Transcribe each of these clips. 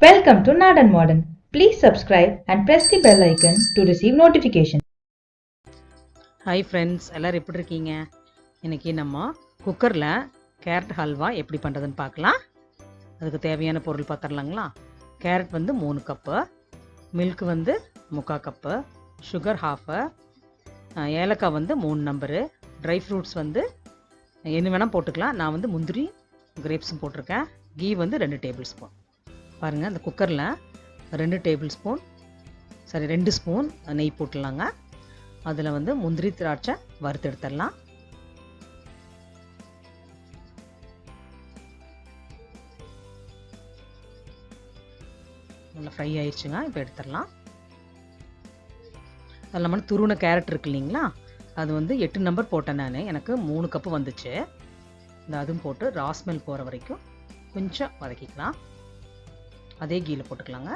Welcome to Naadan Modern. Please subscribe and press the bell icon to receive notification. Hi friends, எல்லோரும் எப்படி இருக்கீங்க? இன்றைக்கி நம்ம குக்கரில் கேரட் ஹல்வா எப்படி பண்ணுறதுன்னு பார்க்கலாம். அதுக்கு தேவையான பொருள் பார்த்துடலாங்களா? கேரட் வந்து 3 கப்பு, மில்க் வந்து 3/4 கப்பு, சுகர் ஹாஃபு, ஏலக்காய் வந்து 3 நம்பரு, ட்ரை ஃப்ரூட்ஸ் வந்து என்ன வேணால் போட்டுக்கலாம். நான் வந்து முந்திரி கிரேப்ஸும் போட்டிருக்கேன். கீ வந்து 2 டேபிள் ஸ்பூன். பாருங்கள், அந்த குக்கரில் 2 ஸ்பூன் நெய் போட்டுடலாங்க. அதில் வந்து முந்திரி திராட்சை வறுத்து எடுத்துடலாம். நல்லா ஃப்ரை ஆயிடுச்சுங்க. இப்போ எடுத்துடலாம். அதில் நம்ம துருவின கேரட் இருக்கு இல்லைங்களா, அது வந்து 8 நம்பர் போட்டேன் நான். எனக்கு 3 கப்பு வந்துச்சு. இந்த அதுவும் போட்டு ராஸ்மெல் போகிற வரைக்கும் கொஞ்சம் வதக்கிக்கலாம். அதே கீழே போட்டுக்கலாங்க.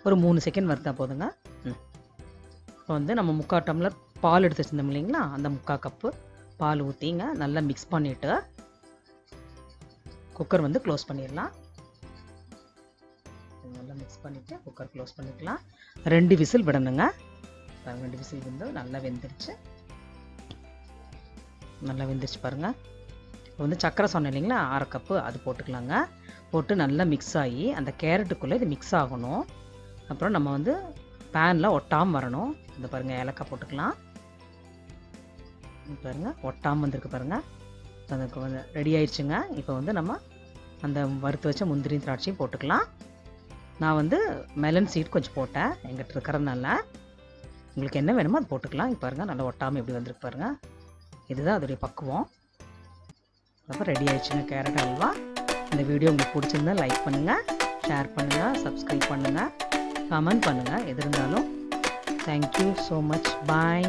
ஒரு 3 செகண்ட் வறுத்தா போதுங்க. இப்போ வந்து நம்ம 3/4 டம்ளர் பால் எடுத்து வச்சுருந்தோம் இல்லைங்களா, அந்த 3/4 கப்பு பால் ஊற்றிங்க. நல்லா மிக்ஸ் பண்ணிவிட்டு குக்கர் வந்து க்ளோஸ் பண்ணிடலாம். நல்லா மிக்ஸ் பண்ணிவிட்டு குக்கர் க்ளோஸ் பண்ணிக்கலாம். 2 விசில் விடணுங்க. 2 விசில் வந்து நல்லா வெந்துருச்சு. பாருங்கள். இப்போ வந்து சக்கரை சொன்னேன் இல்லைங்களா, 1/2 கப்பு அது போட்டுக்கலாங்க. போட்டு நல்லா மிக்ஸ் ஆகி அந்த கேரட்டுக்குள்ளே இது மிக்ஸ் ஆகணும். அப்புறம் நம்ம வந்து பேனில் ஒட்டாமல் வரணும். இந்த பாருங்கள், ஏலக்காய் போட்டுக்கலாம். பாருங்கள், ஒட்டாமல் வந்திருக்கு பாருங்கள். அதுக்கு வந்து ரெடி ஆயிடுச்சுங்க. இப்போ வந்து நம்ம அந்த வறுத்து வச்ச முந்திரி திராட்சையும் போட்டுக்கலாம். நான் வந்து மெலன் சீட் கொஞ்சம் போட்டேன் எங்கிட்ட இருக்கிறதுனால. உங்களுக்கு என்ன வேணுமோ அது போட்டுக்கலாம். இப்போ பாருங்கள், நல்லா ஒட்டாமல் எப்படி வந்திருக்கு பாருங்கள். இதுதான் அதோடைய பக்குவம். அப்போ ரெடி ஆயிடுச்சுங்க கேரட் ஹல்வா. இந்த வீடியோ உங்களுக்கு பிடிச்சிருந்தா லைக் பண்ணுங்கள், ஷேர் பண்ணுங்கள், சப்ஸ்கிரைப் பண்ணுங்கள், கமெண்ட் பண்ணுங்கள். எது இருந்தாலும் தேங்க்யூ ஸோ மச். பாய்.